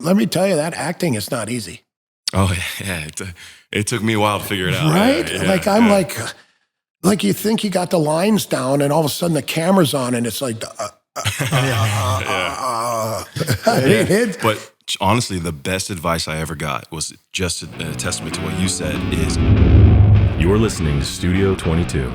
let me tell you, that acting is not easy. Oh, yeah. It took me a while to figure it out. Right? Yeah, Like you think you got the lines down, and all of a sudden the camera's on, and it's like, But honestly, the best advice I ever got was just a testament to what you said is, You're listening to Studio 22.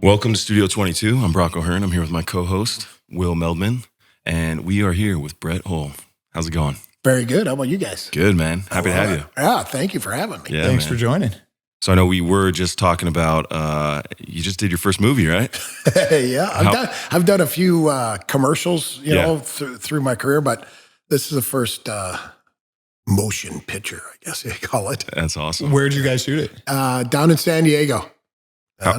welcome to Studio 22. I'm Brock O'Hearn. I'm here with my co-host, Will Meldman, and we are here with Brett Hull. How's it going? very good. How about you guys? Good, man. Happy to have you. Yeah, thank you for having me. Yeah, Thanks man. for joining. So I know we were just talking about, you just did your first movie, right? Yeah, I've done a few commercials, you Yeah. know, through my career, but this is the first motion picture, I guess you call it. That's awesome. Where'd you guys shoot it? Down in San Diego. How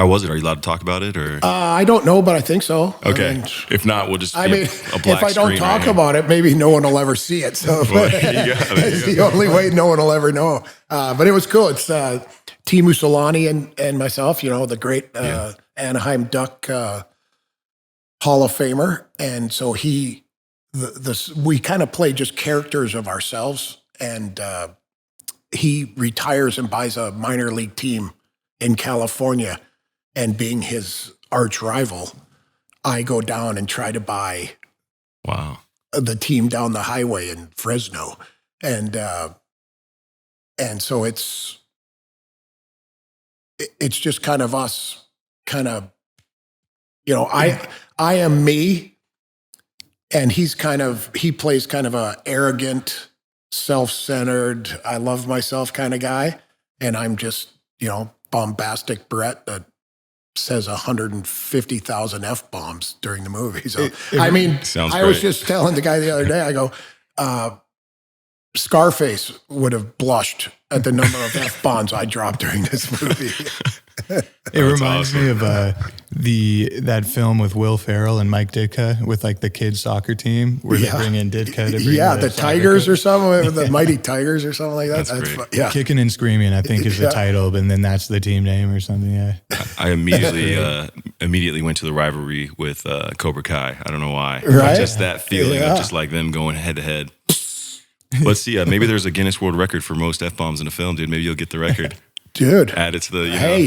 was it? Are you allowed to talk about it? Or I don't know, but I think so. okay. I mean, If not, we'll just I be mean, a black if I don't screen talk right here. about it, maybe no one will ever see it. So Well, there you go. There it's you the only way no one will ever know. But it was cool. It's Timu Solani and myself, you know, the great Anaheim Duck Hall of Famer. And so we kind of play just characters of ourselves. And he retires and buys a minor league team in California. And being his arch rival, I go down and try to buy Wow. the team down the highway in Fresno. And so it's just kind of us kind of, you know, I am me, and he plays kind of a arrogant, self-centered, I love myself kind of guy. And I'm just, you know, bombastic Brett that says 150,000 F-bombs during the movie. So, I mean, Sounds I was great. just telling the guy the other day, I go, Scarface would have blushed at the number of F-bombs I dropped during this movie. It reminds me of that film with Will Ferrell and Mike Ditka with like the kids soccer team where they bring in Ditka to bring the soccer Tigers coach. or something, the Mighty Tigers or something like that. That's great. fun. Yeah. Kicking and Screaming, I think, is the title, and then that's the team name or something. Yeah. I immediately went to the rivalry with Cobra Kai. I don't know why. Right? Just that feeling of just like them going head to head. Let's see. Maybe there's a Guinness World Record for most F-bombs in a film, dude. Maybe you'll get the record. Dude. Add it to the, Hey,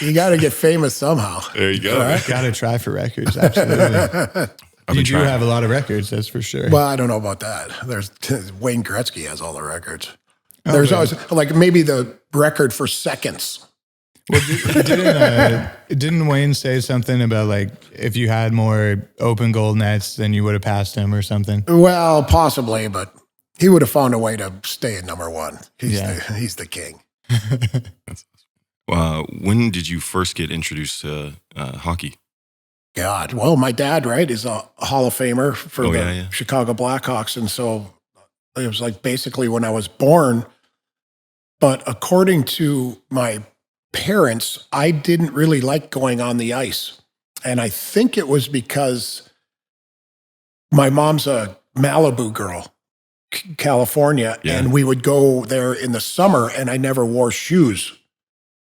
you got to get famous somehow. There you go. Got to try for records. Absolutely. You do have a lot of records, that's for sure. Well, I don't know about that. There's Wayne Gretzky has all the records. There's always like maybe the record for seconds. Well, didn't Wayne say something about like if you had more open goal nets, then you would have passed him or something? Well, possibly, but he would have found a way to stay at number one. He's the king. When did you first get introduced to hockey? God, well, my dad, right, is a Hall of Famer for the Chicago Blackhawks, and so it was like basically when I was born. But according to my parents, I didn't really like going on the ice, and I think it was because my mom's a Malibu girl, California, and we would go there in the summer, and I never wore shoes.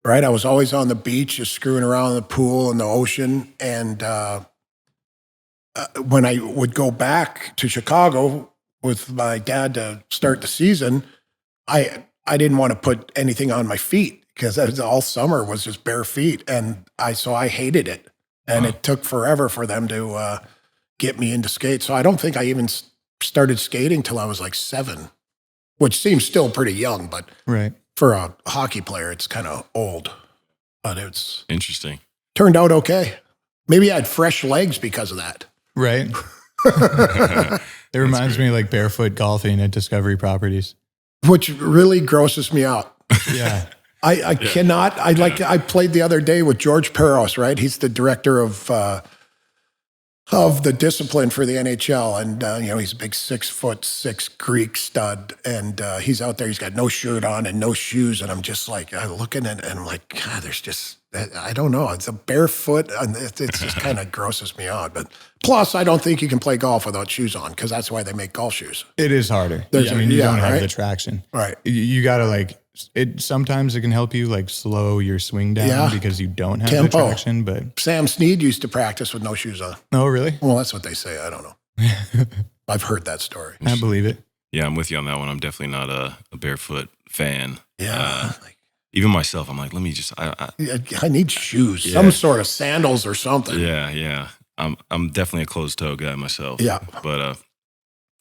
Right, I was always on the beach, just screwing around in the pool and the ocean. And when I would go back to Chicago with my dad to start the season, I didn't want to put anything on my feet because all summer was just bare feet, and so I hated it. And it took forever for them to get me into skates. So I don't think I even started skating till I was like 7, which seems still pretty young, but right. For a hockey player, it's kind of old, but it's Interesting. turned out okay. Maybe I had fresh legs because of that. Right. It reminds me of like barefoot golfing at Discovery Properties. Which really grosses me out. Yeah. I cannot, I played the other day with George Peros, right? He's the director of the discipline for the NHL. And, he's a big 6'6" Greek stud. And he's out there, he's got no shirt on and no shoes. And I'm just like, I'm looking at it and I'm like, God, I don't know. It's a barefoot. And it just kind of grosses me out. But plus, I don't think you can play golf without shoes on because that's why they make golf shoes. It is harder. You don't have the traction. Right. You got to sometimes it can help you slow your swing down because you don't have the traction. But Sam Snead used to practice with no shoes on. Oh, really? Well, that's what they say. I don't know. I've heard that story. I believe it. Yeah, I'm with you on that one. I'm definitely not a barefoot fan. Yeah. Even myself, I'm like, let me just. I need shoes, some sort of sandals or something. Yeah. I'm definitely a closed toe guy myself. Yeah. But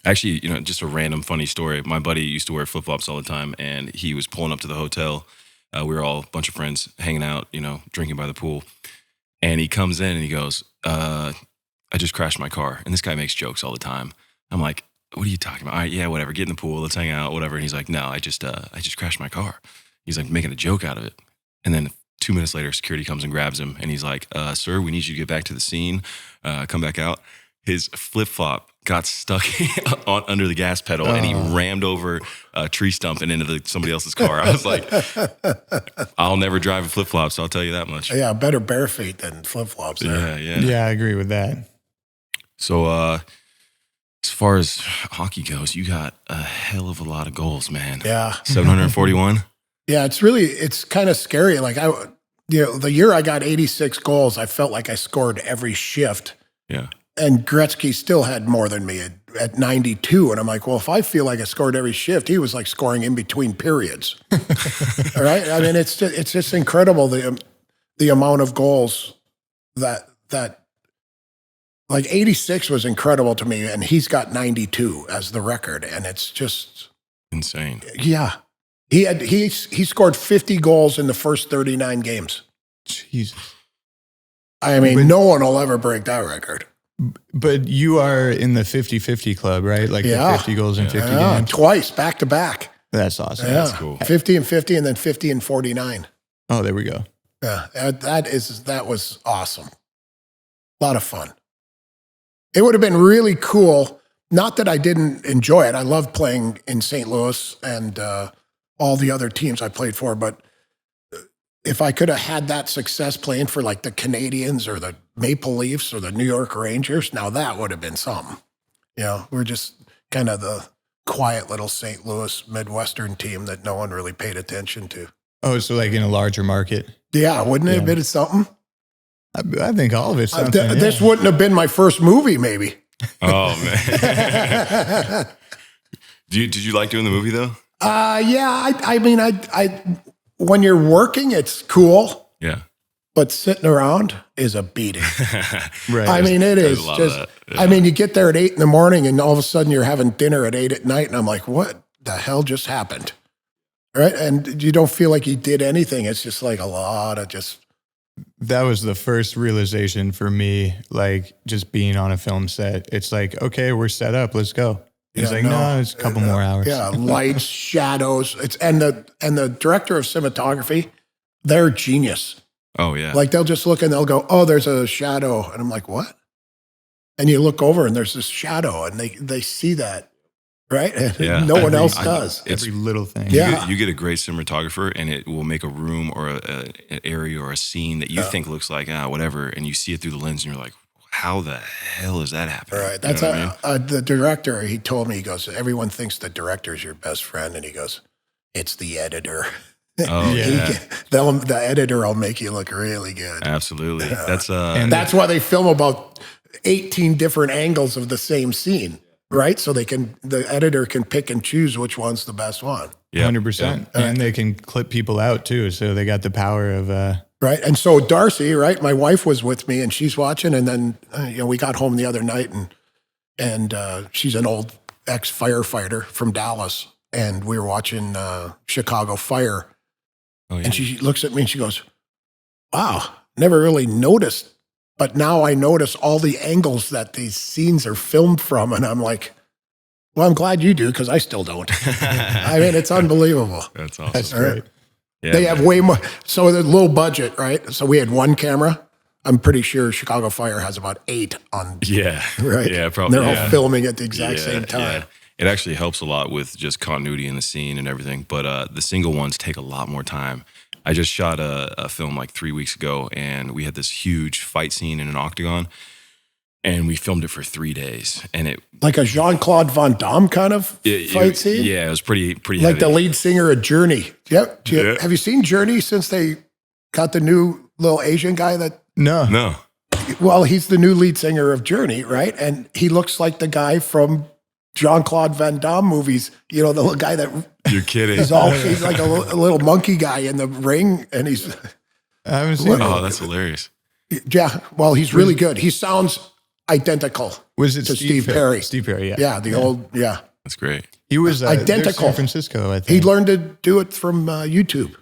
actually, just a random funny story. My buddy used to wear flip flops all the time, and he was pulling up to the hotel. We were all a bunch of friends hanging out, drinking by the pool, and he comes in and he goes, "I just crashed my car." And this guy makes jokes all the time. I'm like, "What are you talking about?" All right, yeah, whatever. Get in the pool. Let's hang out. Whatever. And he's like, "No, I just crashed my car." He's like making a joke out of it. And then 2 minutes later, security comes and grabs him. And he's like, "Sir, we need you to get back to the scene. Come back out." His flip-flop got stuck under the gas pedal and he rammed over a tree stump and into somebody else's car. I was like, I'll never drive a flip-flop, so I'll tell you that much. Yeah, better bare feet than flip-flops. Yeah. Yeah, I agree with that. So as far as hockey goes, you got a hell of a lot of goals, man. Yeah. 741? Yeah, it's kind of scary. Like the year I got 86 goals, I felt like I scored every shift. Yeah. And Gretzky still had more than me at 92. And I'm like, well, if I feel like I scored every shift, he was like scoring in between periods. All right. I mean, it's just incredible the amount of goals that like 86 was incredible to me. And he's got 92 as the record. And it's just insane. Yeah. He scored 50 goals in the first 39 games. Jesus. I mean, no one will ever break that record. But you are in the 50-50 club, right? Like the 50 goals in 50 games? Twice, back to back. That's awesome. Yeah. That's cool. 50 and 50 and then 50 and 49. Oh, there we go. Yeah, that was awesome. A lot of fun. It would have been really cool. Not that I didn't enjoy it. I loved playing in St. Louis and all the other teams I played for. But if I could have had that success playing for like the Canadians or the Maple Leafs or the New York Rangers, now that would have been something. We're just kind of the quiet little St. Louis Midwestern team that no one really paid attention to. Oh, so like in a larger market. Yeah, wouldn't it have been something? I think all of it's something. This wouldn't have been my first movie, maybe. Oh, man. Did you like doing the movie, though? Yeah. I mean, when you're working, it's cool. Yeah. But sitting around is a beating. Right. I mean, it is just, yeah. I mean, you get there at 8 a.m. and all of a sudden you're having dinner at 8 p.m. and I'm like, what the hell just happened? Right. And you don't feel like you did anything. It's just like a lot of just. That was the first realization for me, like just being on a film set. It's like, okay, we're set up. Let's go. It's no, it's a couple more hours. Yeah, lights, shadows. And the director of cinematography, they're genius. Oh yeah. Like they'll just look and they'll go, "Oh, there's a shadow," and I'm like, "What?" And you look over and there's this shadow, and they see that, right? And no one else does. Every little thing. Yeah, you get a great cinematographer, and it will make a room or an area or a scene that you think looks like whatever, and you see it through the lens, and you're like, how the hell is that happening? Right. That's the director. He told me, he goes, everyone thinks the director is your best friend. And he goes, it's the editor. Oh, yeah. The editor will make you look really good. Absolutely. That's why they film about 18 different angles of the same scene, right? So the editor can pick and choose which one's the best one. Yeah. 100%. And they can clip people out too. So they got the power of... Right. And so Darcy, right, my wife was with me and she's watching. And then, we got home the other night and she's an old ex-firefighter from Dallas. And we were watching Chicago Fire. Oh, yeah. And she looks at me and she goes, wow, never really noticed. But now I notice all the angles that these scenes are filmed from. And I'm like, well, I'm glad you do because I still don't. I mean, it's unbelievable. That's awesome. That's great. Right? Yeah, they have way more. So the low budget, right? So we had one camera. I'm pretty sure Chicago Fire has about 8 on. Yeah. Right. Yeah, probably. They're all filming at the exact same time. Yeah. It actually helps a lot with just continuity in the scene and everything. But the single ones take a lot more time. I just shot a film like 3 weeks ago, and we had this huge fight scene in an octagon, and we filmed it for 3 days. And it like a Jean-Claude Van Damme kind of fight scene. Yeah, it was pretty like heavy. the lead singer of Journey. Yep. Yeah. Have you seen Journey since they got the new little Asian guy that? No. Well, he's the new lead singer of Journey, right? And he looks like the guy from Jean-Claude Van Damme movies. You know, the little guy that. You're kidding. He's like a little monkey guy in the ring, and he's. I haven't seen Oh, that's hilarious. Yeah, well, he's really good. He sounds identical. Was it to Steve Perry? Steve Perry, yeah. Yeah, the old, yeah. That's great. He was identical. San Francisco, I think. He learned to do it from YouTube.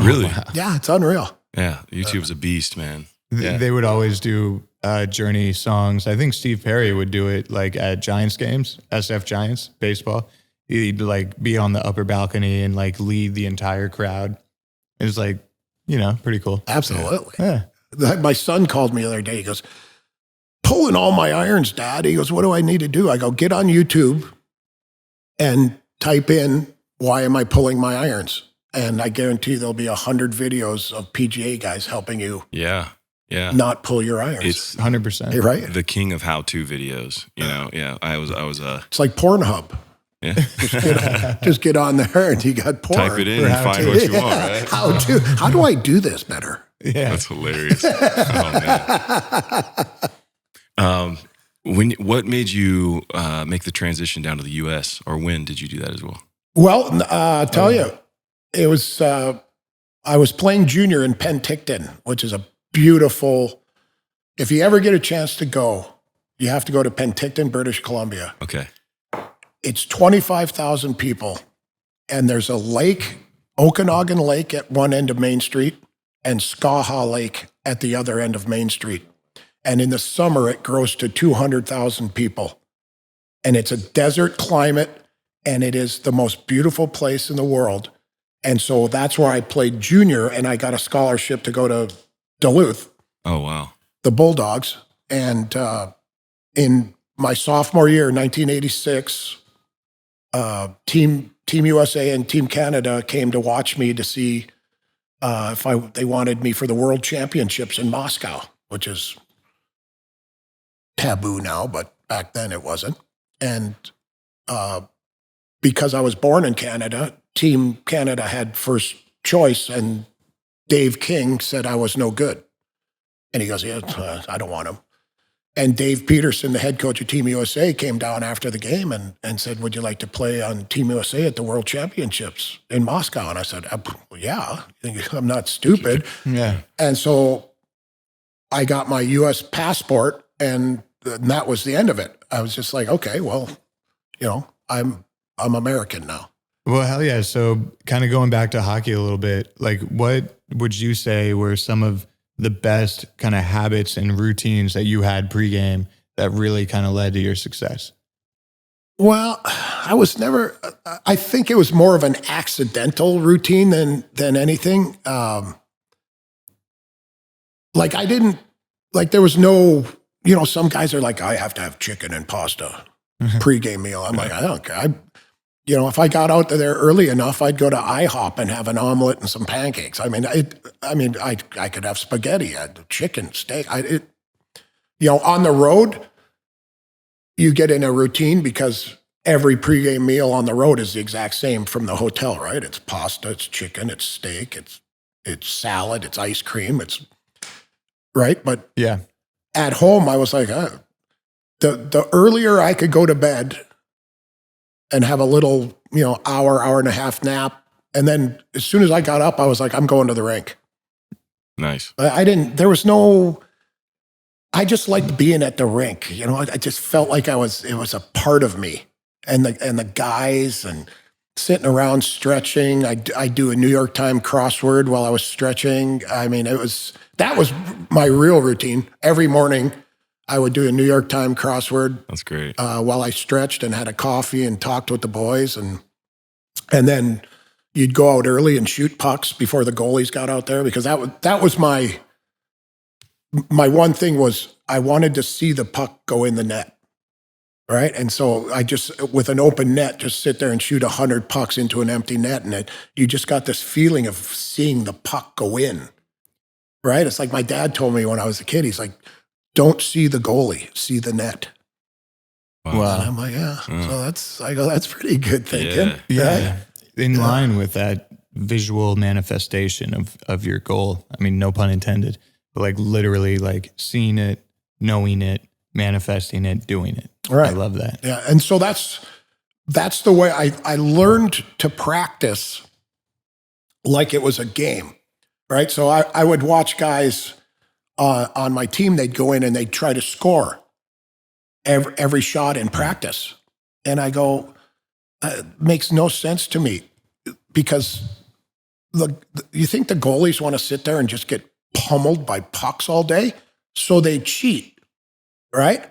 Really? wow. Yeah, it's unreal. Yeah, YouTube's a beast, man. Yeah. They would always do Journey songs. I think Steve Perry would do it like at Giants games, SF Giants baseball. He'd like be on the upper balcony and like lead the entire crowd. It was like, pretty cool. Absolutely. Yeah. My son called me the other day. He goes, pulling all my irons, Dad. He goes, what do I need to do? I go, get on YouTube and type in, why am I pulling my irons? And I guarantee there'll be 100 videos of PGA guys helping you Yeah. not pull your irons. It's 100%. Hey, right? the king of how-to videos. Yeah. I was It's like Pornhub. yeah. Just get on there and you got porn. Type it in and find what you want, right? How do I do this better? Yeah. That's hilarious. Oh, man. What made you make the transition down to the U.S., or when did you do that as well? Well, I'll tell you, it was, I was playing junior in Penticton, which is a beautiful, if you ever get a chance to go, you have to go to Penticton, British Columbia. Okay. It's 25,000 people, and there's a lake, Okanagan Lake at one end of Main Street, and Skaha Lake at the other end of Main Street. And in the summer, it grows to 200,000 people. And it's a desert climate, and it is the most beautiful place in the world. And so that's where I played junior, and I got a scholarship to go to Duluth, Oh, wow. the Bulldogs. And in my sophomore year, 1986, Team USA and Team Canada came to watch me to see if they wanted me for the World Championships in Moscow, which is taboo now, but back then it wasn't. And because I was born in Canada, Team Canada had first choice, and Dave King said I was no good. And he goes, yeah, I don't want him. And Dave Peterson, the head coach of Team USA, came down after the game and said, would you like to play on Team USA at the World Championships in Moscow? And I said, yeah, I'm not stupid. Yeah. And so I got my U.S. passport, and that was the end of it. I was just like, okay, well, I'm American now. Well, hell yeah. So kind of going back to hockey a little bit, like what would you say were some of the best kind of habits and routines that you had pregame that really kind of led to your success? Well, I think it was more of an accidental routine than anything. There was no, some guys are like, I have to have chicken and pasta pregame meal. I'm like, I don't care. If I got out there early enough, I'd go to IHOP and have an omelet and some pancakes. I could have spaghetti, chicken, steak. On the road, you get in a routine because every pregame meal on the road is the exact same from the hotel, right? It's pasta, it's chicken, it's steak, it's salad, it's ice cream, it's right. But yeah, at home, I was like, the earlier I could go to bed and have a little, hour and a half nap. And then as soon as I got up, I was like, I'm going to the rink. Nice. I just liked being at the rink. I just felt like it was a part of me, and the guys and sitting around stretching. I do a New York Times crossword while I was stretching. That was my real routine. Every morning I would do a New York Times crossword. That's great. While I stretched and had a coffee and talked with the boys, and then you'd go out early and shoot pucks before the goalies got out there, because that was my one thing was I wanted to see the puck go in the net. right? And so I just, with an open net, just sit there and shoot 100 pucks into an empty net, and you just got this feeling of seeing the puck go in, right? It's like my dad told me when I was a kid. He's like, "Don't see the goalie, see the net." Wow. And I'm like, yeah. So that's pretty good thinking. Yeah. Right? In line with that visual manifestation of your goal. I mean, no pun intended, but like literally like seeing it, knowing it, manifesting it, doing it. Right. I love that. Yeah. And so that's the way I learned to practice like it was a game, right? So I would watch guys on my team. They'd go in and they'd try to score every shot in practice. And I go, it makes no sense to me, because you think the goalies want to sit there and just get pummeled by pucks all day? So they cheat, right?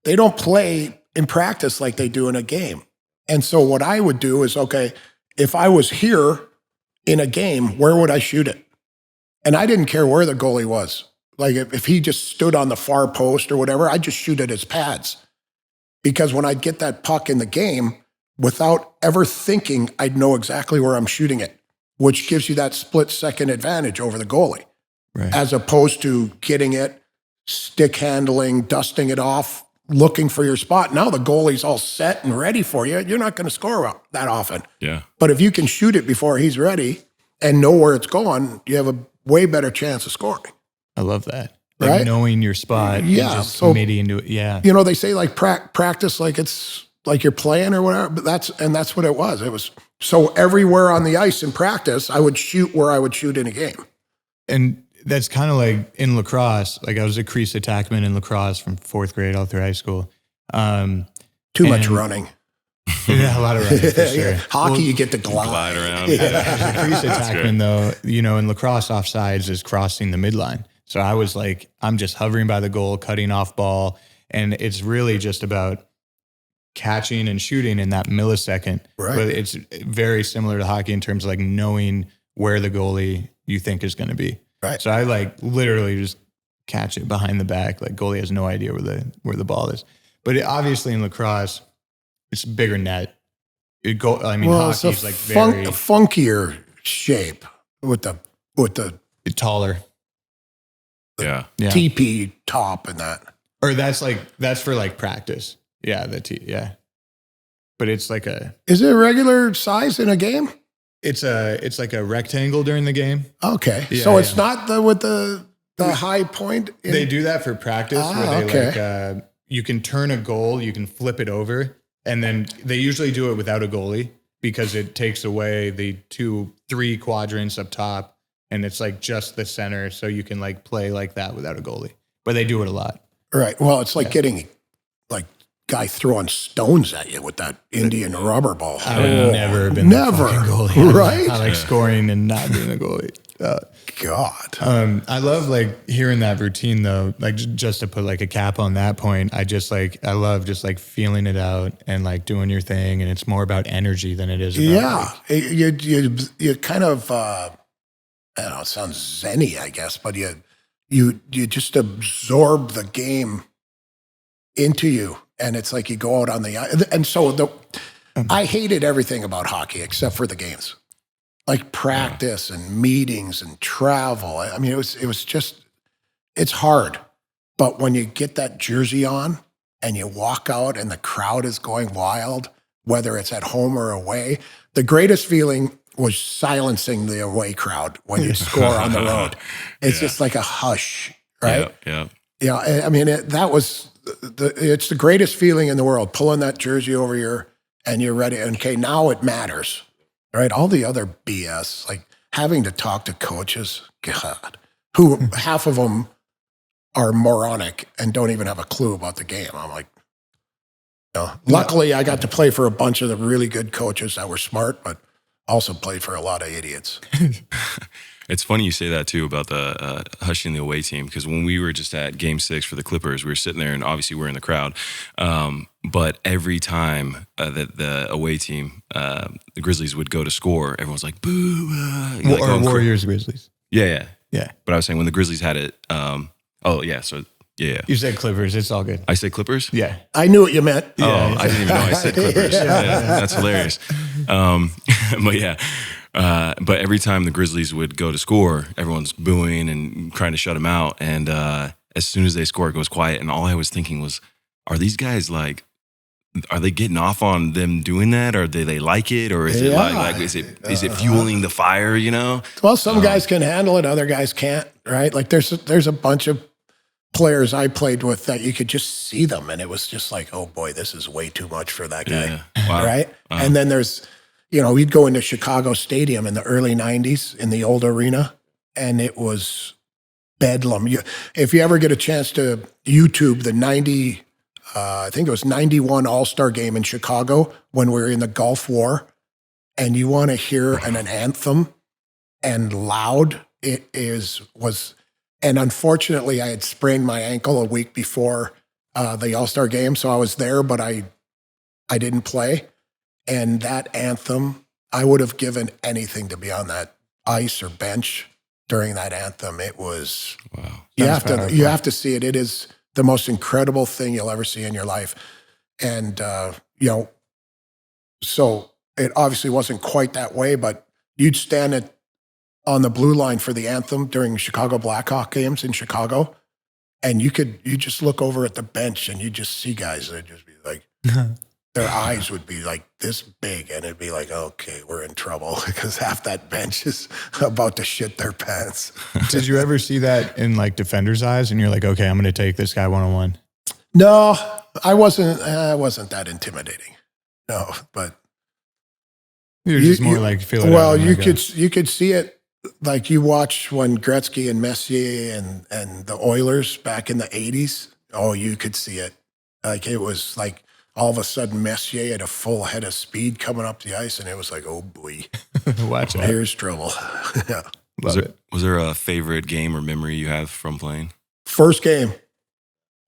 They don't play in practice like they do in a game. And so what I would do is, okay, if I was here in a game, where would I shoot it? And I didn't care where the goalie was. Like if he just stood on the far post or whatever, I'd just shoot at his pads. Because when I'd get that puck in the game, without ever thinking, I'd know exactly where I'm shooting it, which gives you that split-second advantage over the goalie, Right. as opposed to getting it, stick handling, dusting it off, looking for your spot. Now the goalie's all set and ready for you. You're not going to score that often. Yeah. But if you can shoot it before he's ready and know where it's going, you have a way better chance of scoring. I love that. Like Right? knowing your spot and Yeah, just so- committing into it. Yeah. You know, they say like practice like it's like you're playing or whatever, but that's what it was. It was so everywhere on the ice in practice, I would shoot where I would shoot in a game. And that's kind of like in lacrosse. Like I was a crease attackman in lacrosse from 4th grade all through high school. Too much running. Yeah, a lot of running for sure. Yeah. Hockey, you get to glide. Glide around. As a crease That's attackman, though, you know, in lacrosse, offsides is crossing the midline. So I was like, I'm just hovering by the goal, cutting off ball. And it's really just about catching and shooting in that millisecond. Right. But it's very similar to hockey in terms of like knowing where the goalie you think is going to be. Right. So I like literally just catch it behind the back. Like goalie has no idea where the ball is. But obviously in lacrosse, it's bigger net. Hockey's it's a like very funkier shape with the taller. Yeah. Yeah. TP top and that. Or that's for like practice. Yeah, yeah. But it's like Is it a regular size in a game? it's like a rectangle during the game. Okay, Yeah, so it's yeah. not with the high point. They do that for practice where they you can turn a goal, you can flip it over, and then they usually do it without a goalie because it takes away the 2-3 quadrants up top, and it's like just the center, so you can like play like that without a goalie. But they do it a lot. Right. Well, it's like getting like guy throwing stones at you with that Indian rubber ball. I would never have been the fucking goalie. Right? I like scoring and not being a goalie. God. I love like hearing that routine though. Like just to put like a cap on that point, I love just like feeling it out and like doing your thing. And it's more about energy than it is about You kind of I don't know, it sounds zen-y, I guess, but you just absorb the game into you, and it's like you go out on the ice. And so I hated everything about hockey except for the games, like practice and meetings and travel. I mean, it was just, it's hard. But when you get that jersey on and you walk out and the crowd is going wild, whether it's at home or away, the greatest feeling was silencing the away crowd when you score on the road. It's just like a hush, right? Yeah. Yeah, I mean, that was it's the greatest feeling in the world, pulling that jersey over here and you're ready. Okay, now it matters, right? All the other BS, like having to talk to coaches, God, who half of them are moronic and don't even have a clue about the game. I'm like, luckily I got to play for a bunch of the really good coaches that were smart, but also played for a lot of idiots. It's funny you say that too about the hushing the away team, because when we were just at Game 6 for the Clippers, we were sitting there and obviously we're in the crowd. But every time that the away team, the Grizzlies would go to score, everyone's like, boo. Or Warriors, Grizzlies. Yeah. Yeah. But I was saying when the Grizzlies had it, so Yeah. You said Clippers. It's all good. I say Clippers? Yeah. I knew what you meant. Oh, I didn't even know I said Clippers. Yeah, that's hilarious. But yeah. But every time the Grizzlies would go to score, everyone's booing and trying to shut them out. And as soon as they score, it goes quiet. And all I was thinking was, are these guys like, are they getting off on them doing that, or do they like it, or is it like is it fueling the fire? You know. Well, some guys can handle it, other guys can't. Right? Like there's a bunch of players I played with that you could just see them, and it was just like, oh boy, this is way too much for that guy. Yeah. Wow. Right? Wow. And then there's, we'd go into Chicago Stadium in the early '90s in the old arena, and it was bedlam. If you ever get a chance to YouTube the I think it was 91 All-Star game in Chicago when we were in the Gulf War, and you want to hear an anthem and loud, and unfortunately I had sprained my ankle a week before the All-Star game, so I was there, but I didn't play. And that anthem, I would have given anything to be on that ice or bench during that anthem. It was, wow. You have to see it. It is the most incredible thing you'll ever see in your life. And, so it obviously wasn't quite that way, but you'd stand on the blue line for the anthem during Chicago Blackhawk games in Chicago. And you just look over at the bench and you just see guys that just be like, their eyes would be like this big, and it'd be like, okay, we're in trouble because half that bench is about to shit their pants. Did you ever see that in like defenders' eyes, and you're like, okay, I'm going to take this guy one-on-one? No, I wasn't that intimidating. No, but you're just more like feeling. Well, you could see it, like you watch when Gretzky and Messier and the Oilers back in the 80s. Oh, you could see it. Like it was like, all of a sudden, Messier had a full head of speed coming up the ice, and it was like, oh boy, watch out. Here's trouble. Yeah. Was there a favorite game or memory you have from playing? First game.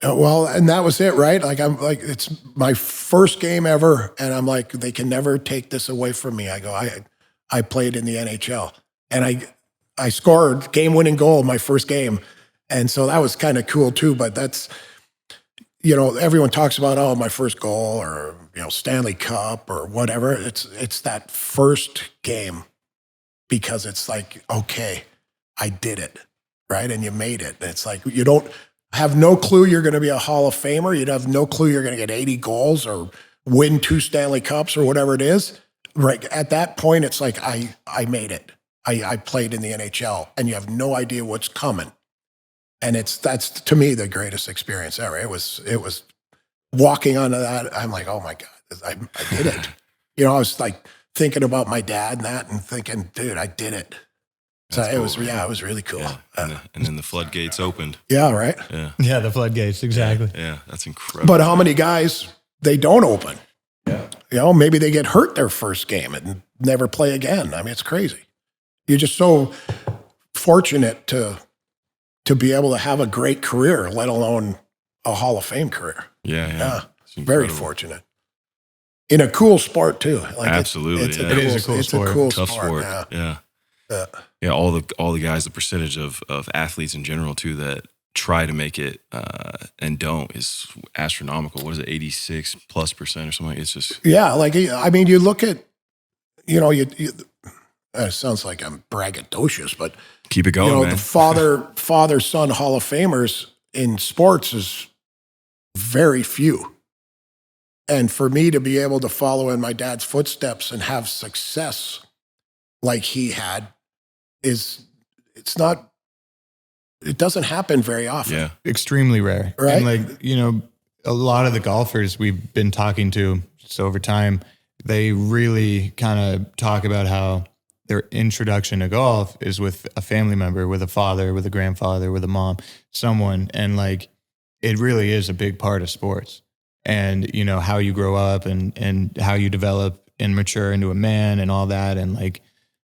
Well, and that was it, right? Like it's my first game ever, and I'm like, they can never take this away from me. I go, I played in the NHL, and I scored game-winning goal in my first game, and so that was kind of cool too. But that's, everyone talks about, my first goal or, Stanley Cup or whatever. It's that first game, because it's like, okay, I did it, right? And you made it. And it's like, you don't have no clue you're going to be a Hall of Famer. You'd have no clue you're going to get 80 goals or win 2 Stanley Cups or whatever it is. Right at that point, it's like, I made it. I played in the NHL, and you have no idea what's coming. And that's to me the greatest experience ever. It was walking onto that. I'm like, oh my God, I did it. I was like thinking about my dad and thinking, dude, I did it. So it was really cool. Yeah. And then the floodgates opened. Yeah, right. Yeah, the floodgates, exactly. Yeah, that's incredible. But how many guys, they don't open? Yeah. Maybe they get hurt their first game and never play again. I mean, it's crazy. You're just so fortunate to be able to have a great career, let alone a Hall of Fame career. Yeah. Very fortunate. In a cool sport too. Like absolutely. It is a cool sport. It's a cool tough sport. Yeah. Yeah. All the guys, the percentage of athletes in general too that try to make it and don't is astronomical. What is it, 86+% or something? It's just you look at, it sounds like I'm braggadocious, but keep it going, man. The father-son Hall of Famers in sports is very few. And for me to be able to follow in my dad's footsteps and have success like he had it doesn't happen very often. Yeah. Extremely rare. Right. And a lot of the golfers we've been talking to just over time, they really kind of talk about how their introduction to golf is with a family member, with a father, with a grandfather, with a mom, someone. And it really is a big part of sports. And, how you grow up and how you develop and mature into a man and all that. And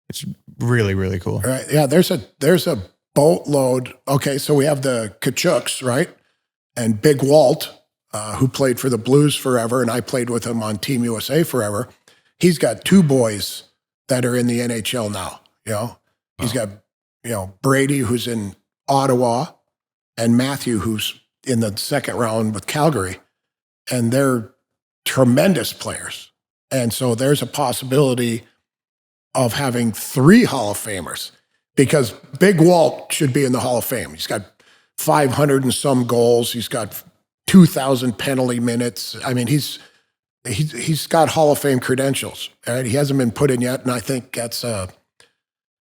it's really, really cool. Right. Yeah. There's a boatload. Okay. So we have the Kachuks, right? And Big Walt, who played for the Blues forever. And I played with him on Team USA forever. He's got 2 boys that are in the NHL now. He's got, Brady, who's in Ottawa, and Matthew, who's in the second round with Calgary, and they're tremendous players. And so there's a possibility of having 3 Hall of Famers, because Big Walt should be in the Hall of Fame. He's got 500 and some goals. He's got 2,000 penalty minutes. I mean, he's got Hall of Fame credentials. Right? He hasn't been put in yet, and I think that's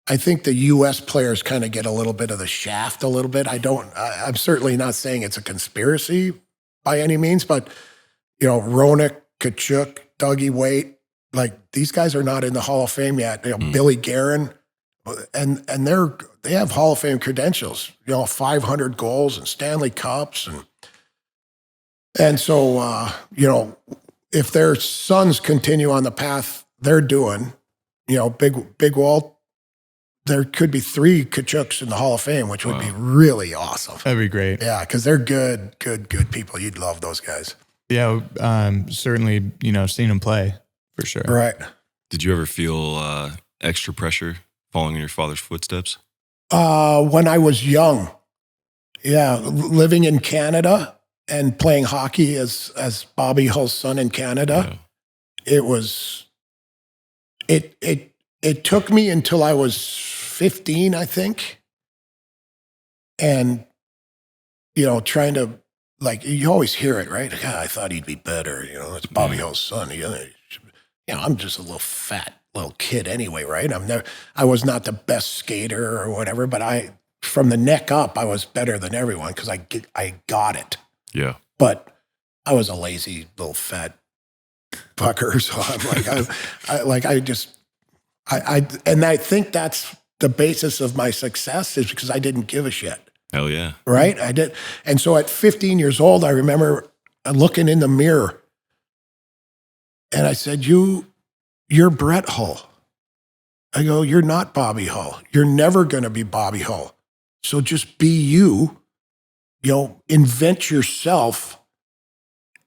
I think the U.S. players kind of get a little bit of the shaft a little bit. I'm certainly not saying it's a conspiracy by any means, but, you know, Roenick, Tkachuk, Dougie Weight, like these guys are not in the Hall of Fame yet. You know, Billy Guerin, and they have Hall of Fame credentials, you know, 500 goals and Stanley Cups. And so, you know, if their sons continue on the path they're doing, you know, Big Walt, there could be 3 Tkachuks in the Hall of Fame, which would be really awesome. That'd be great. Yeah, because they're good people. You'd love those guys. Yeah, certainly, you know, seen them play for sure. Right. Did you ever feel extra pressure following in your father's footsteps? When I was young, yeah, living in Canada and playing hockey as Bobby Hull's son in Canada, it took me until I was 15, I think. And, you know, trying to, like, you always hear it, right? God, I thought he'd be better. You know, it's Bobby Hull's son. You know, I'm just a little kid anyway, right? I was not the best skater or whatever, but from the neck up, I was better than everyone because I got it. Yeah. But I was a lazy little fat fucker. So I'm like, and I think that's the basis of my success, is because I didn't give a shit. Hell yeah. Right? I did. And so at 15 years old, I remember looking in the mirror and I said, you're Brett Hull. I go, you're not Bobby Hull. You're never going to be Bobby Hull. So just be you, you know, invent yourself.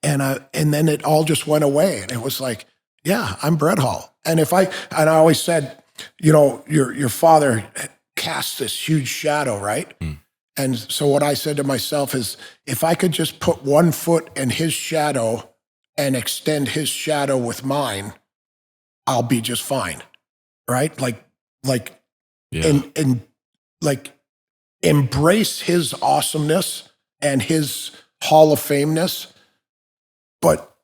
And then it all just went away. And it was like, yeah, I'm Brett Hull. And I always said, you know, your father cast this huge shadow, right? Mm. And so what I said to myself is, if I could just put one foot in his shadow and extend his shadow with mine, I'll be just fine, right? And like embrace his awesomeness and his Hall of Fameness, but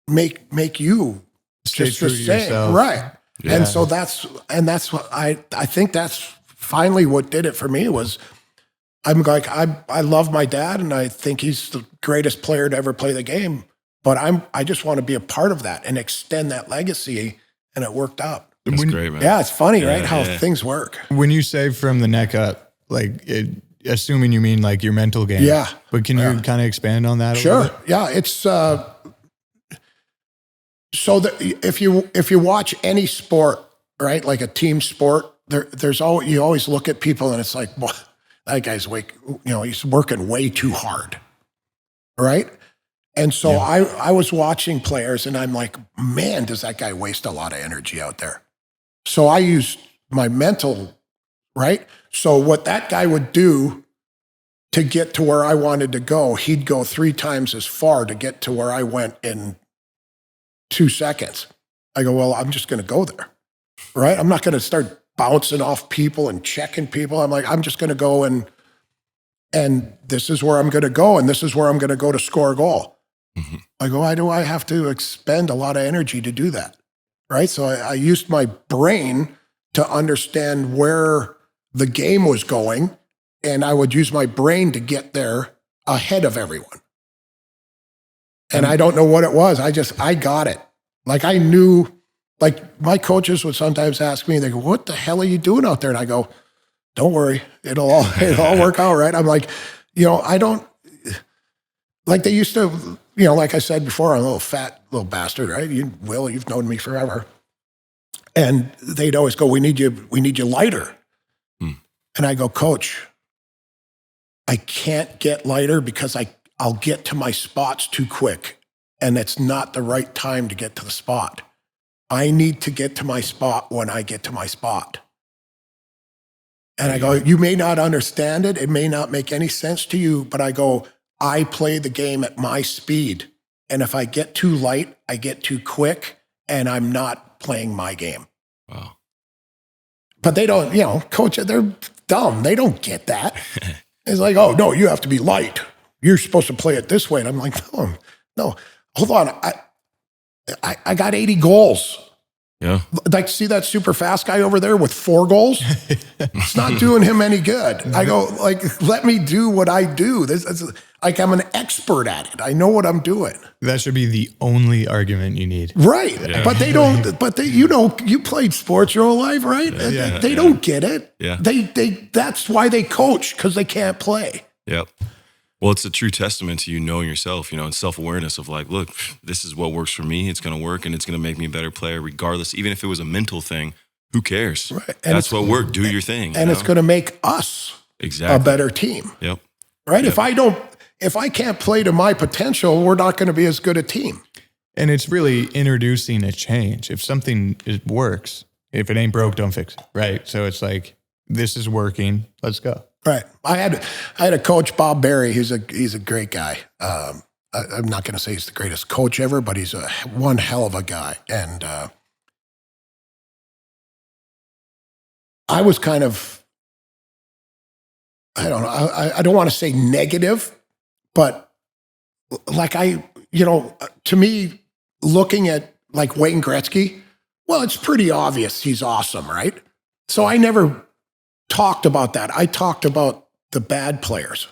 make you just the same, yourself. Right? Yeah. And so that's what I think that's finally what did it for me. Was I'm like, I love my dad and I think he's the greatest player to ever play the game, but I just want to be a part of that and extend that legacy, and it worked out. That's great, man. Yeah, it's funny, right? How things work. When you say from the neck up, like assuming you mean like your mental game. Yeah. But can you kind of expand on that? Sure. Yeah. It's, so that if you watch any sport, right, like a team sport, you always look at people and it's like, well, that guy's he's working way too hard, right? And so I was watching players and I'm like, man, does that guy waste a lot of energy out there? So I used my mental, right? So what that guy would do to get to where I wanted to go, he'd go 3 times as far to get to where I went in 2 seconds. I go, well, I'm just going to go there, right? I'm not going to start bouncing off people and checking people. I'm like, I'm just going to go and this is where I'm going to go, and this is where I'm going to go to score a goal. Mm-hmm. I go, why do I have to expend a lot of energy to do that, right? So I used my brain to understand where the game was going, and I would use my brain to get there ahead of everyone. And I don't know what it was. I got it. Like I knew, like my coaches would sometimes ask me, they go, what the hell are you doing out there? And I go, don't worry. It'll all work out, right? I'm like, you know, I don't, like they used to, you know, like I said before, I'm a little fat little bastard, right? You've known me forever. And they'd always go, we need you lighter. Hmm. And I go, Coach, I can't get lighter because I'll get to my spots too quick, and it's not the right time to get to the spot. I need to get to my spot when I get to my spot. And I go, you may not understand it. It may not make any sense to you, but I go, I play the game at my speed. And if I get too light, I get too quick, and I'm not playing my game. Wow. But they don't, coach, they're dumb. They don't get that. It's like, oh, no, you have to be light. You're supposed to play it this way. And I'm like, no, hold on. I got 80 goals. Yeah. Like, see that super fast guy over there with 4 goals? It's not doing him any good. I go, like, let me do what I do. This like, I'm an expert at it. I know what I'm doing. That should be the only argument you need. Right. Yeah. But they don't, you played sports your whole life, right? Yeah. They don't get it. Yeah. That's why they coach, because they can't play. Yep. Well, it's a true testament to you knowing yourself, and self-awareness of like, look, this is what works for me. It's going to work, and it's going to make me a better player regardless. Even if it was a mental thing, who cares? Right. That's what worked. Do your thing. And it's going to make us a better team. Yep. Right? Yep. If I can't play to my potential, we're not going to be as good a team. And it's really introducing a change. If something works, if it ain't broke, don't fix it. Right. So it's like, this is working. Let's go. Right. I had a coach, Bob Berry. He's a great guy. I'm not going to say he's the greatest coach ever, but he's one hell of a guy. And I was kind of, I don't know, I don't want to say negative, but like to me, looking at like Wayne Gretzky, well, it's pretty obvious he's awesome, right? So I never talked about that. I talked about the bad players.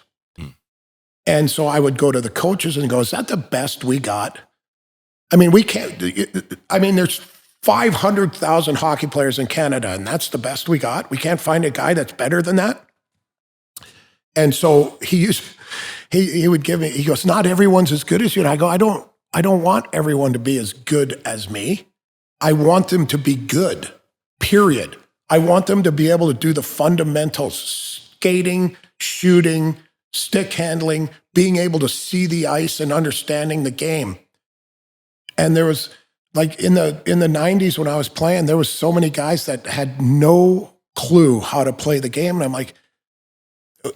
And so I would go to the coaches and go, is that the best we got? I mean, there's 500,000 hockey players in Canada, and that's the best we got. We can't find a guy that's better than that. And so he would give me, he goes, not everyone's as good as you. And I go, I don't want everyone to be as good as me. I want them to be good, period. I want them to be able to do the fundamentals, skating, shooting, stick handling, being able to see the ice and understanding the game. And there was, like in the 90s when I was playing, there was so many guys that had no clue how to play the game. And I'm like,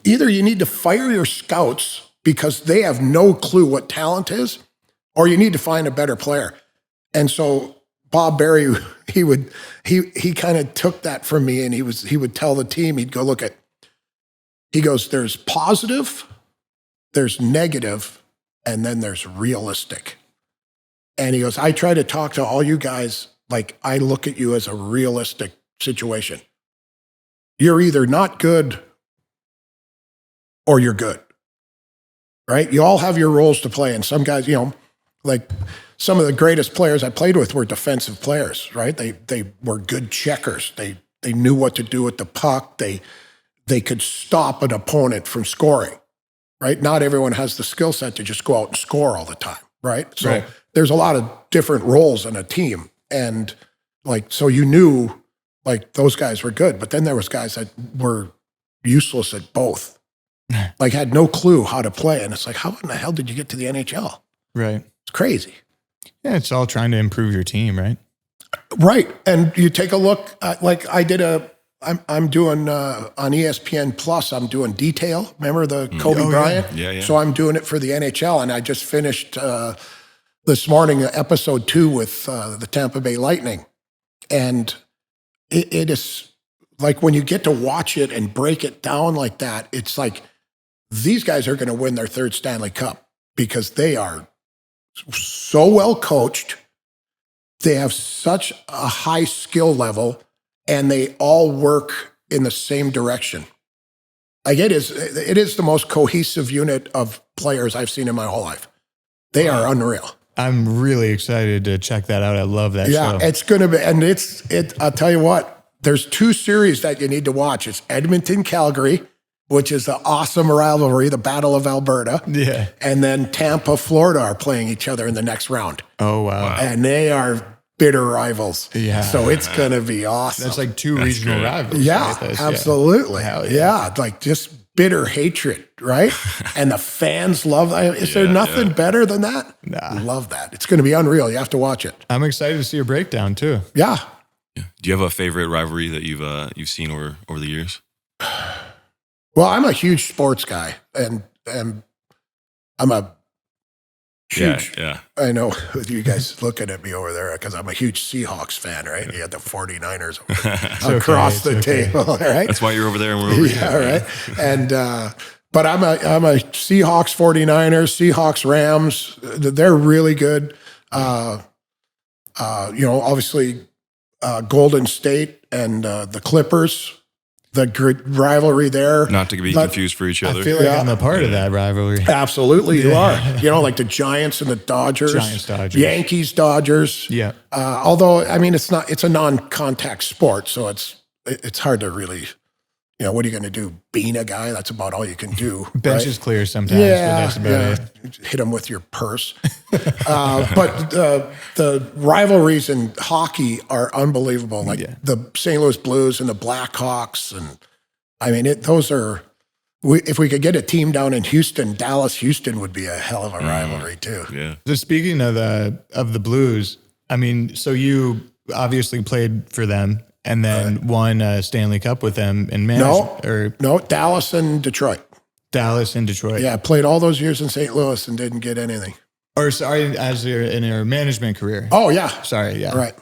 either you need to fire your scouts because they have no clue what talent is, or you need to find a better player. And so Bob Berry, he kind of took that from me, and he would tell the team, he'd go, he goes, there's positive, there's negative, and then there's realistic. And he goes, I try to talk to all you guys like I look at you as a realistic situation. You're either not good or you're good, right? You all have your roles to play. And some guys, like some of the greatest players I played with were defensive players, right? They were good checkers. They knew what to do with the puck. They could stop an opponent from scoring, right? Not everyone has the skill set to just go out and score all the time, right? So there's a lot of different roles in a team. And so you knew like those guys were good, but then there was guys that were useless at both, like had no clue how to play. And it's like, how in the hell did you get to the NHL? Right. It's crazy. Yeah, it's all trying to improve your team, right? Right. And you take a look, like I did I'm doing on ESPN Plus, I'm doing Detail. Remember the Kobe Bryant? Yeah. So I'm doing it for the NHL, and I just finished this morning episode 2 with the Tampa Bay Lightning. And it is like when you get to watch it and break it down like that, it's like these guys are going to win their 3rd Stanley Cup because they are so well coached. They have such a high skill level, and they all work in the same direction. Like it is the most cohesive unit of players I've seen in my whole life. They are unreal. I'm really excited to check that out. I love that show. Yeah, it's going to be, and I'll tell you what, there's 2 series that you need to watch. It's Edmonton, Calgary, which is the awesome rivalry, the Battle of Alberta. Yeah. And then Tampa, Florida are playing each other in the next round. Oh, wow. And they are bitter rivals. Yeah. So it's going to be awesome. That's like 2 regional rivals. Yeah, right? absolutely. Yeah. Like just bitter hatred, right? And the fans love that. Is there nothing better than that? Nah. Love that. It's going to be unreal. You have to watch it. I'm excited to see your breakdown too. Yeah. Do you have a favorite rivalry that you've seen over the years? Well, I'm a huge sports guy, and I'm a huge, Yeah. I know you guys looking at me over there because I'm a huge Seahawks fan, right? You had the 49ers across the table, right? That's why you're over there and we're over here. Yeah, right. And, but I'm a Seahawks 49ers, Seahawks Rams. They're really good. Obviously Golden State and the Clippers, the rivalry there. Not to be confused for each other. I feel like I'm a part of that rivalry. Absolutely, you are. Like the Giants and the Dodgers. Giants, Dodgers. Yankees, Dodgers. Yeah. Although, I mean, it's a non-contact sport, so it's hard to really, what are you going to do? Bean a guy? That's about all you can do. Bench right? is clear sometimes, but that's about it. Hit him with your purse. But the rivalries in hockey are unbelievable. Like the St. Louis Blues and the Blackhawks. And I mean, those are, if we could get a team down in Houston, Dallas-Houston would be a hell of a rivalry too. Yeah. So speaking of the Blues, I mean, so you obviously played for them and then won a Stanley Cup with them in management. No, Dallas and Detroit. Dallas and Detroit. Yeah, played all those years in St. Louis and didn't get anything. Or sorry, in your management career. Oh, yeah. Sorry, yeah. Right.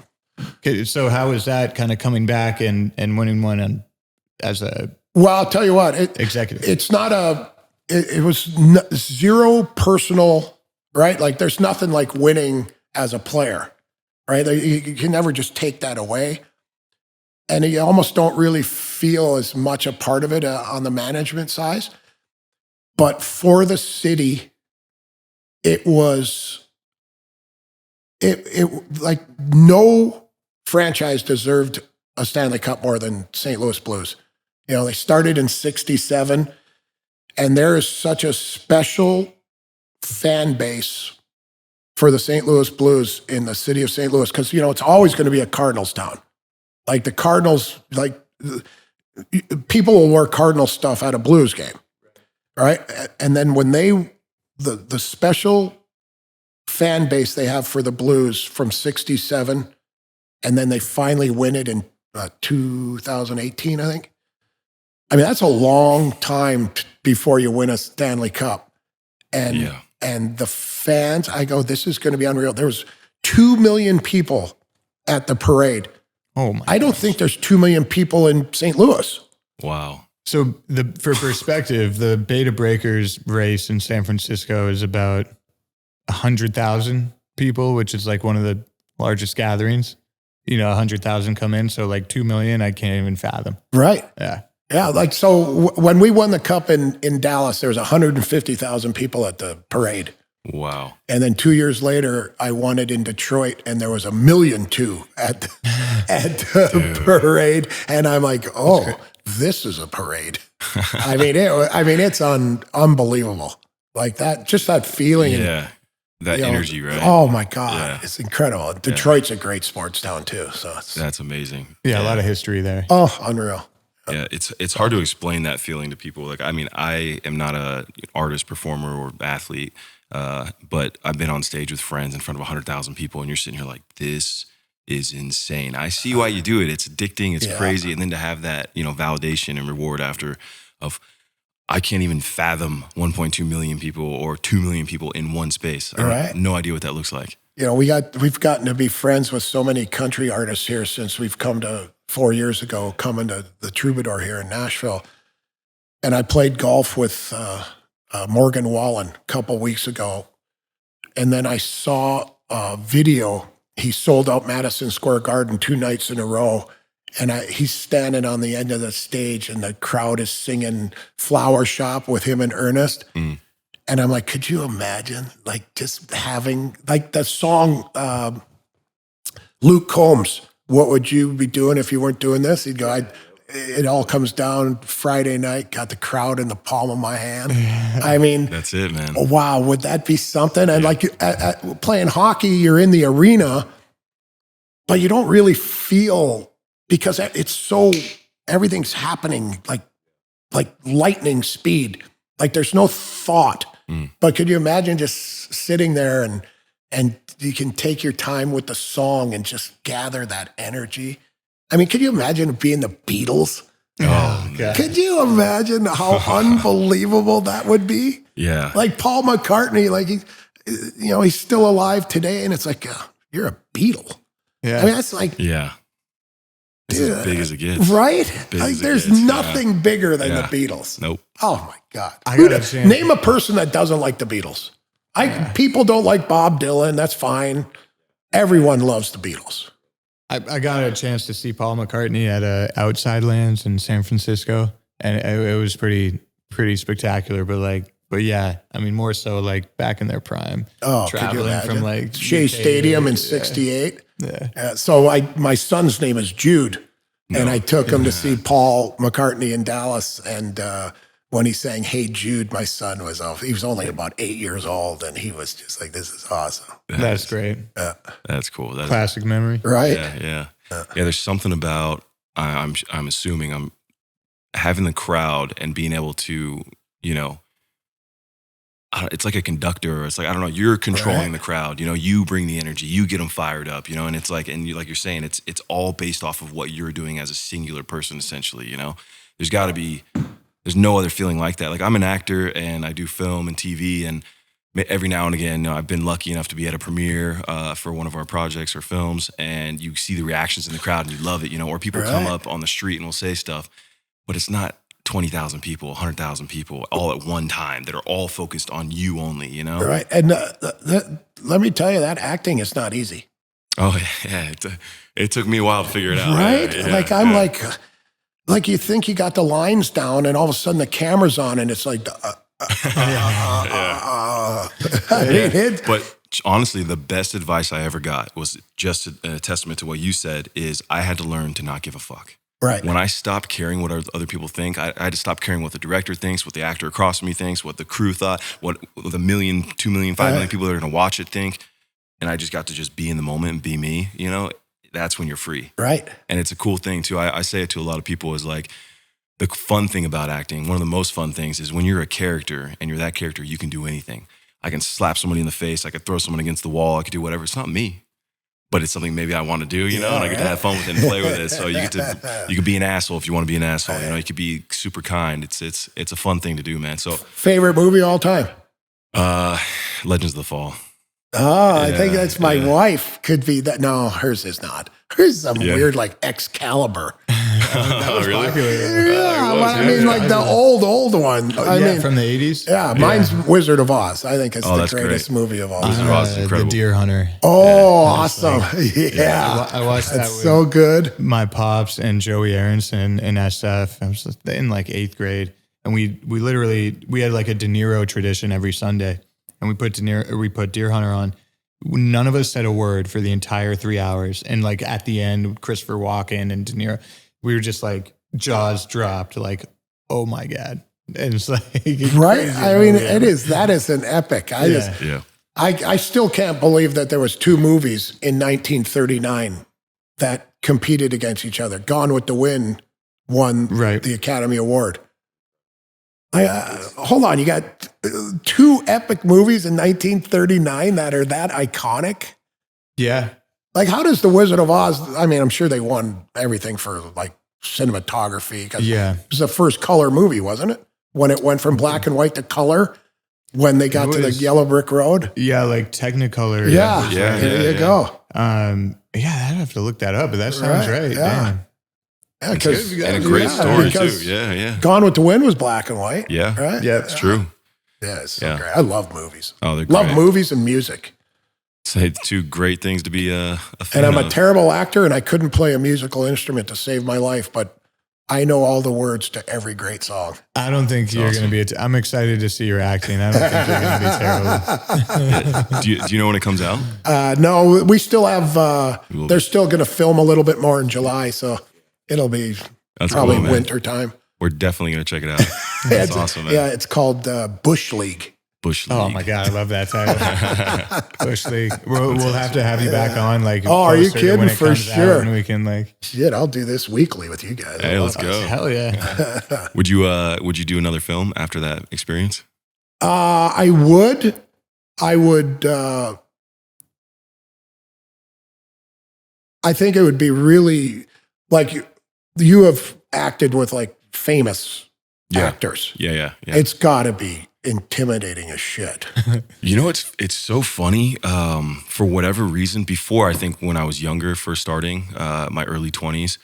Okay, so how was that kind of coming back and winning one as a Well, I'll tell you what. executive? It's not it was zero personal, right? Like there's nothing like winning as a player, right? You can never just take that away. And you almost don't really feel as much a part of it on the management side. But for the city, it was like no franchise deserved a Stanley Cup more than St. Louis Blues. They started in 1967, and there is such a special fan base for the St. Louis Blues in the city of St. Louis because, it's always going to be a Cardinals town. Like the Cardinals, like people will wear Cardinal stuff at a Blues game, right? And then when the special fan base they have for the Blues from 1967, and then they finally win it in 2018, I think. I mean, that's a long time before you win a Stanley Cup. And the fans, I go, this is going to be unreal. There was 2 million people at the parade. Oh my! I don't think there's 2 million people in St. Louis. Wow. So for perspective, the Beta Breakers race in San Francisco is about 100,000 people, which is like one of the largest gatherings. 100,000 come in, so like 2 million, I can't even fathom. Right. Yeah. Yeah. Like, so when we won the cup in Dallas, there was 150,000 people at the parade. Wow. And then 2 years later, I won it in Detroit, and there was 1.2 million at the parade. And I'm like, oh, this is a parade. I mean, it's unbelievable. Like that, just that feeling. Yeah. That energy, right? Oh my God. Yeah. It's incredible. Detroit's a great sports town too. So that's amazing. Yeah, a lot of history there. Oh, unreal. Yeah, it's hard to explain that feeling to people. Like, I mean, I am not a artist, performer, or athlete, but I've been on stage with friends in front of 100,000 people, and you're sitting here like, this is insane. I see why you do it. It's addicting. It's crazy. And then to have that, validation and reward after of, I can't even fathom 1.2 million people or 2 million people in one space. I have no idea what that looks like. We've gotten to be friends with so many country artists here since we've come to 4 years ago, coming to the Troubadour here in Nashville. And I played golf with Morgan Wallen a couple weeks ago. And then I saw a video. He sold out Madison Square Garden 2 nights in a row. And he's standing on the end of the stage, and the crowd is singing Flower Shop with him and Ernest. Mm. And I'm like, could you imagine, like, just having, like, the song, Luke Combs, what would you be doing if you weren't doing this? He'd go, it all comes down Friday night, got the crowd in the palm of my hand. I mean, that's it, man. Wow, would that be something? And like playing hockey, you're in the arena, but you don't really feel, because it's so, everything's happening like lightning speed. Like there's no thought. Mm. But could you imagine just sitting there and you can take your time with the song and just gather that energy? I mean, could you imagine being the Beatles? Oh, God. Could you imagine how unbelievable that would be? Yeah. Like Paul McCartney, like he's still alive today, and it's like you're a Beatle. Yeah. I mean, that's like It's as big as it gets. Right? Big Like as it there's gets. nothing bigger than the Yeah. Beatles. Nope. Oh my God. I got a chance. Name a person that doesn't like the Beatles. People don't like Bob Dylan. That's fine. Everyone loves the Beatles. I got a chance to see Paul McCartney at Outside Lands in San Francisco, and it was pretty spectacular. But yeah, I mean, more so like back in their prime. Oh, traveling from like Shea UK Stadium in '68. Yeah. So my son's name is Jude, and I took him to see Paul McCartney in Dallas. And when he sang "Hey Jude," my son he was only about 8 years old, and he was just like, "This is awesome." That's great. That's cool. That's Classic memory. Right? Yeah. There's something about I'm assuming I'm having the crowd and being able to, it's like a conductor. It's like, I don't know, you're controlling the crowd. You bring the energy, you get them fired up. And it's like, and like you're saying, it's all based off of what you're doing as a singular person, essentially. There's no other feeling like that. Like, I'm an actor and I do film and TV, and every now and again, I've been lucky enough to be at a premiere for one of our projects or films, and you see the reactions in the crowd and you love it, or people come up on the street and will say stuff, but it's not 20,000 people, 100,000 people all at one time that are all focused on you only, Right. And let me tell you, that acting is not easy. Oh, yeah. It took me a while to figure it out. Right? Yeah, like you think you got the lines down, and all of a sudden the camera's on, and it's like, But honestly, the best advice I ever got was just a testament to what you said, is I had to learn to not give a fuck. Right. When I stopped caring what other people think, I had to stop caring what the director thinks, what the actor across from me thinks, what the crew thought, what the 1 million, 2 million, 5 million people that are going to watch it think. And I just got to just be in the moment and be me, that's when you're free. Right. And it's a cool thing too. I say it to a lot of people, is like, the fun thing about acting, one of the most fun things, is when you're a character and you're that character, you can do anything. I can slap somebody in the face. I could throw someone against the wall. I could do whatever. It's not me, but it's something maybe I want to do, and I get to have fun with it and play with it. So you could be an asshole if you want to be an asshole. You could be super kind. It's a fun thing to do, man. So favorite movie all time? Legends of the Fall. Oh, I think that's my wife. Could be that. No, hers is not. Hers is some weird like Excalibur. That was really? popular. I mean, like the old one. I mean, from the 80s? Yeah, mine's Wizard of Oz. I think it's the that's greatest movie of all Wizard time. of Oz is incredible. The Deer Hunter. Oh, awesome. Yeah. I watched that That's with so good. my pops and Joey Aronson in SF. I was in like 8th grade. And we had like a De Niro tradition every Sunday. And we put Deer Hunter on. None of us said a word for the entire 3 hours. And like at the end, Christopher Walken and De Niro, we were just like jaws dropped, like, oh my God. And it's like, right. I mean, that is an epic. I still can't believe that there was 2 movies in 1939 that competed against each other. Gone with the Wind won the Academy Award. Hold on, you got 2 epic movies in 1939 that are that iconic? Yeah. Like, how does The Wizard of Oz, I mean, I'm sure they won everything for like cinematography. It was the first color movie, wasn't it? When it went from black and white to color, when they got to the Yellow Brick Road. Yeah, like Technicolor. Yeah, there you go. I'd have to look that up, but that sounds right. Yeah. And a great story too. Yeah. Gone with the Wind was black and white. Yeah. Right? Yeah, it's true. Yeah, it's so great. I love movies. Oh, they're great. Love movies and music. Say 2 great things to be a fan And I'm of. a terrible actor, and I couldn't play a musical instrument to save my life, but I know all the words to every great song. I don't think you're going to be. I'm excited to see your acting. I don't think you're going to be terrible. Do you know when it comes out? No, we still have. They're still going to film a little bit more in July, so it'll be probably cool, winter time. We're definitely going to check it out. That's awesome, man. Yeah, it's called Bush League. Bush League. Oh my God, I love that title. Bush League. We'll have to have you back on. Like, are you kidding? For sure. And we can like. Shit, I'll do this weekly with you guys. Hey, let's go. Hell yeah. Would you do another film after that experience? I would. I think it would be really like you have acted with like famous actors. Yeah. It's got to be intimidating as shit. You know, it's so funny. For whatever reason, before, I think when I was younger, first starting, my early 20s,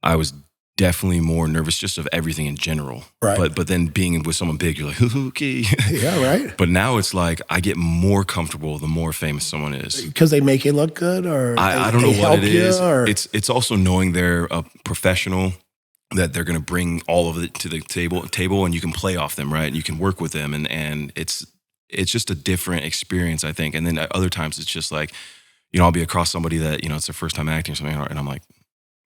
I was definitely more nervous just of everything in general. Right. But then being with someone big, you're like, okay. Yeah, right. But now it's like I get more comfortable the more famous someone is. Because they make you look good, or I don't know what it is. Or... It's also knowing they're a professional, that they're going to bring all of it to the table, and you can play off them, right? And you can work with them, and it's just a different experience, I think. And then at other times, it's just like, you know, I'll be across somebody that, you know, it's their first time acting or something, and I'm like,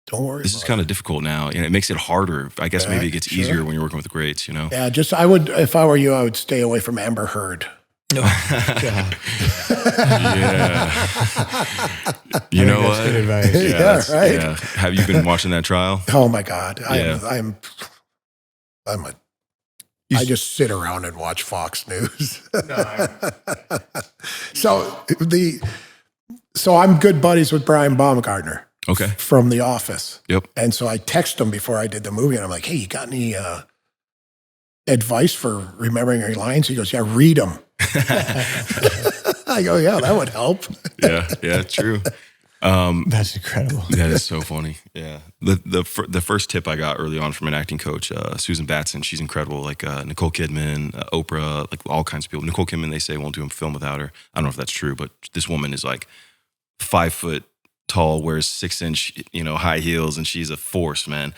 don't worry. This is kind of difficult now, and it makes it harder. I guess maybe it gets easier when you're working with the greats, you know? Yeah, I would, if I were you, I would stay away from Amber Heard. Yeah. You know what? Good advice. Yeah, right. Yeah. Have you been watching that trial? Oh my God. Yeah. I just sit around and watch Fox News. So I'm good buddies with Brian Baumgartner. Okay. From The Office. Yep. And so I text him before I did the movie, and I'm like, hey, you got any advice for remembering your lines? He goes, yeah, read them. I go, yeah, that would help. Yeah, true. That's incredible. That is so funny. Yeah. The first tip I got early on from an acting coach, Susan Batson, she's incredible. Like Nicole Kidman, Oprah, like all kinds of people. Nicole Kidman, they say won't do a film without her. I don't know if that's true, but this woman is like 5 foot tall, wears 6-inch, you know, high heels, and she's a force, man.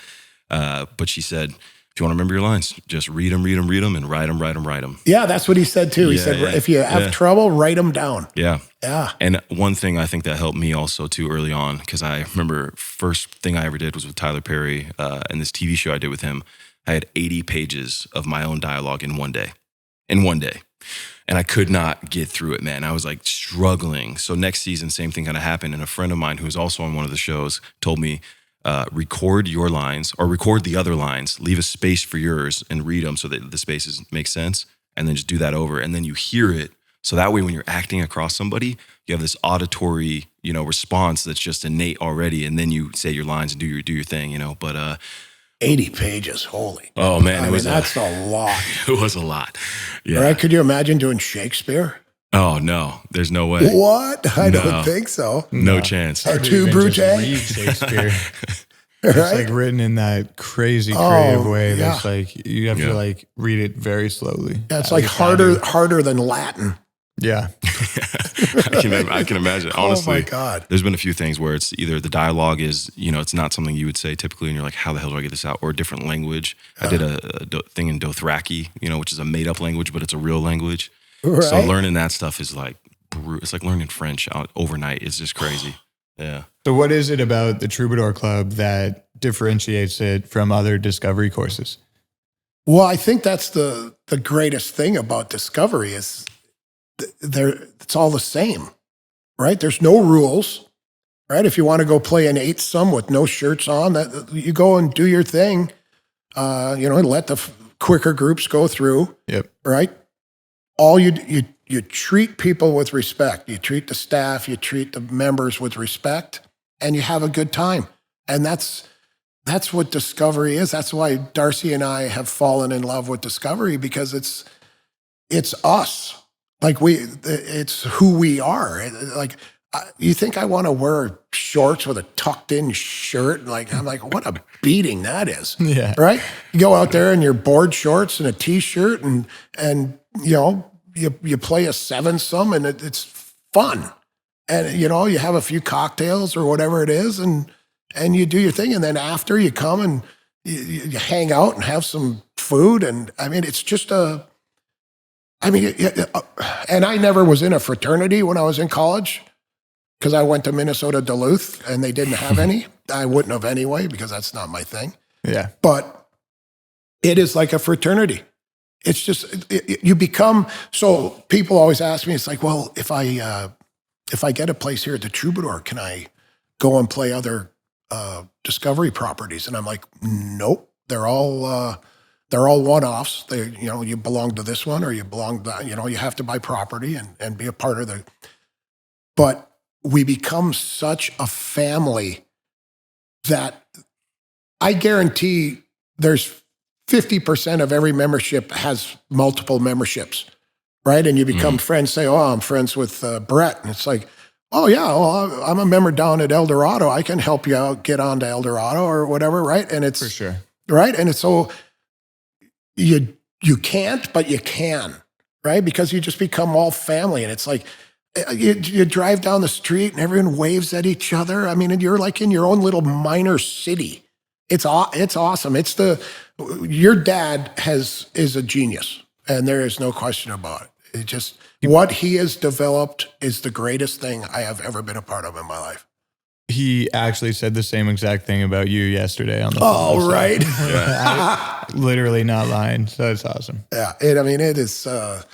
But she said, if you want to remember your lines, just read them, and write them. Yeah, that's what he said too. He said, if you have trouble, write them down. Yeah. Yeah. And one thing I think that helped me also too early on, because I remember first thing I ever did was with Tyler Perry, and this TV show I did with him. I had 80 pages of my own dialogue in one day. And I could not get through it, man. I was like struggling. So next season, same thing kind of happened. And a friend of mine who was also on one of the shows told me, record your lines or record the other lines, leave a space for yours and read them so that the spaces make sense. And then just do that over. And then you hear it. So that way, when you're acting across somebody, you have this auditory, you know, response that's just innate already. And then you say your lines and do your thing, you know, but, 80 pages, holy. Oh man, that's a lot. It was a lot. Yeah. Right? Could you imagine doing Shakespeare? Oh no, there's no way. What? I don't think so. No chance. Or two brute. Read Shakespeare. It's like written in that crazy creative way. Yeah. That's like you have to like read it very slowly. Yeah, it's like harder than Latin. Yeah. I can imagine. Honestly, oh my God. There's been a few things where it's either the dialogue is, you know, it's not something you would say typically, and you're like, how the hell do I get this out? Or a different language. I did a thing in Dothraki, you know, which is a made up language, but it's a real language. Right. So learning that stuff is like, it's like learning French overnight. It's just crazy. Yeah. So what is it about the Troubadour Club that differentiates it from other Discovery courses? Well, I think that's the greatest thing about Discovery is it's all the same, right? There's no rules, right? If you want to go play an 8-some with no shirts on, that you go and do your thing, you know, and let the quicker groups go through. Yep. Right? All you treat people with respect. You treat the staff, you treat the members with respect, and you have a good time. And that's what Discovery is. That's why Darcy and I have fallen in love with Discovery, because it's us. Like it's who we are. Like, you think I want to wear shorts with a tucked in shirt? Like, I'm like, what a beating that is. Yeah. Right? You go out there in your board shorts and a t-shirt and you know, you play a 7-some and it's fun. And, you know, you have a few cocktails or whatever it is and you do your thing. And then after you come and you hang out and have some food. And I mean, it's just and I never was in a fraternity when I was in college because I went to Minnesota Duluth and they didn't have any. I wouldn't have anyway because that's not my thing. Yeah. But it is like a fraternity. It's just, you become, so people always ask me, it's like, well, if I get a place here at the Troubadour, can I go and play other Discovery properties? And I'm like, nope, they're all one-offs. They, you know, you belong to this one or you belong to, you know, you have to buy property and be a part of but we become such a family that I guarantee there's 50% of every membership has multiple memberships, right? And you become friends, say, oh, I'm friends with Brett. And it's like, oh, yeah, well, I'm a member down at El Dorado. I can help you out, get on to El Dorado or whatever, right? And it's For sure. Right? And it's so you can't, but you can, right? Because you just become all family. And it's like you drive down the street and everyone waves at each other. I mean, and you're like in your own little minor city. It's awesome. Your dad is a genius, and there is no question about it. It just, what he has developed is the greatest thing I have ever been a part of in my life. He actually said the same exact thing about you yesterday on the phone. Oh, right. Literally not lying. So it's awesome. Yeah. It is, I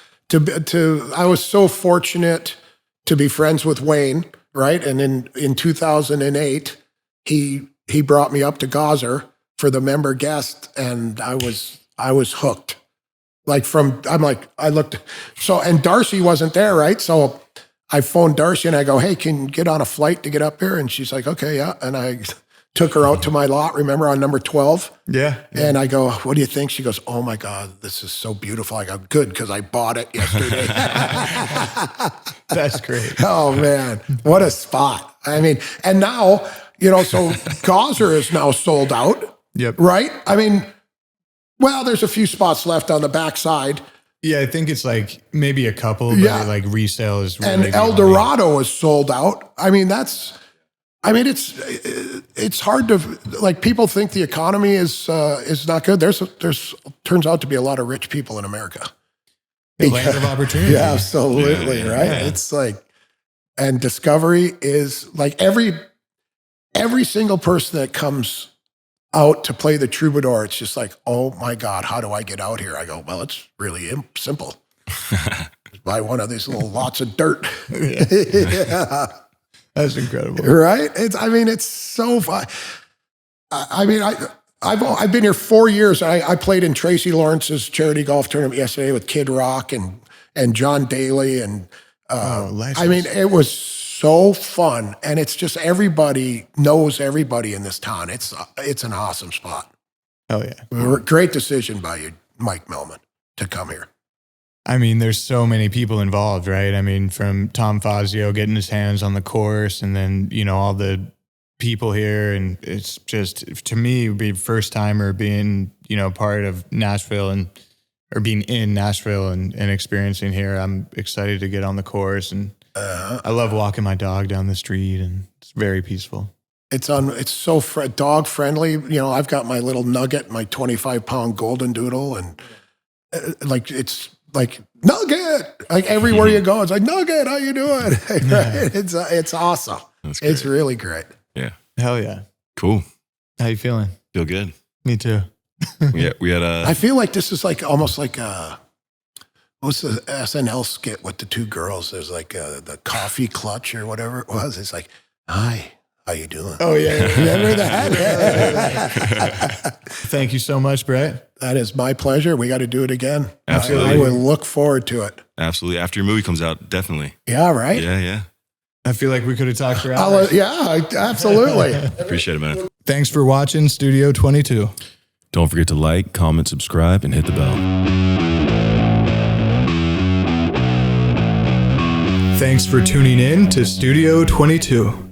was so fortunate to be friends with Wayne, right? And in 2008, he brought me up to Gazer for the member guest, and I was hooked. And Darcy wasn't there, right? So I phoned Darcy and I go, hey, can you get on a flight to get up here? And she's like, okay, yeah. And I took her out to my lot, remember, on number 12? Yeah. And I go, what do you think? She goes, oh my God, this is so beautiful. I go, good, because I bought it yesterday. That's great. Oh man, what a spot. I mean, and now, so Gazer is now sold out. Yep. Right? I mean, well, there's a few spots left on the backside. Yeah, I think it's like maybe a couple, but like resale is really and El Dorado is sold out. I mean, it's hard to, like, people think the economy is not good. There's turns out to be a lot of rich people in America. Land of opportunity. Yeah, absolutely, right? Yeah. It's like, and Discovery is like every single person that comes out to play the Troubadour, it's just like, oh my God, how do I get out here? I go, well, it's really simple. Just buy one of these little lots of dirt. Yeah. That's incredible. Right? It's so fun. I've been here 4 years. I played in Tracy Lawrence's charity golf tournament yesterday with Kid Rock and John Daly. And it was so fun. And it's just, everybody knows everybody in this town. It's an awesome spot. Oh yeah. Great decision by you, Mike Millman, to come here. I mean, there's so many people involved, right? I mean, from Tom Fazio getting his hands on the course, and then, all the people here. And it's just, to me, be first timer being, part of Nashville or being in Nashville and experiencing here. I'm excited to get on the course, and I love walking my dog down the street, and it's very peaceful. It's so dog friendly. I've got my little Nugget, my 25-pound golden doodle, and it's like, Nugget, like everywhere you go, it's like, Nugget, how you doing? Right? It's awesome. It's really great. Yeah. Hell yeah. Cool. How you feeling? Feel good. Me too. Yeah, we had I feel like this is like almost like what's the SNL skit with the two girls? There's like the coffee clutch or whatever it was. It's like, hi, how you doing? Oh yeah. Remember that? Thank you so much, Brett. That is my pleasure. We got to do it again. Absolutely. I will look forward to it. Absolutely. After your movie comes out, definitely. Yeah, right? Yeah. I feel like we could have talked for hours. Yeah, absolutely. Appreciate it, man. Thanks for watching Studio 22. Don't forget to like, comment, subscribe, and hit the bell. Thanks for tuning in to Studio 22.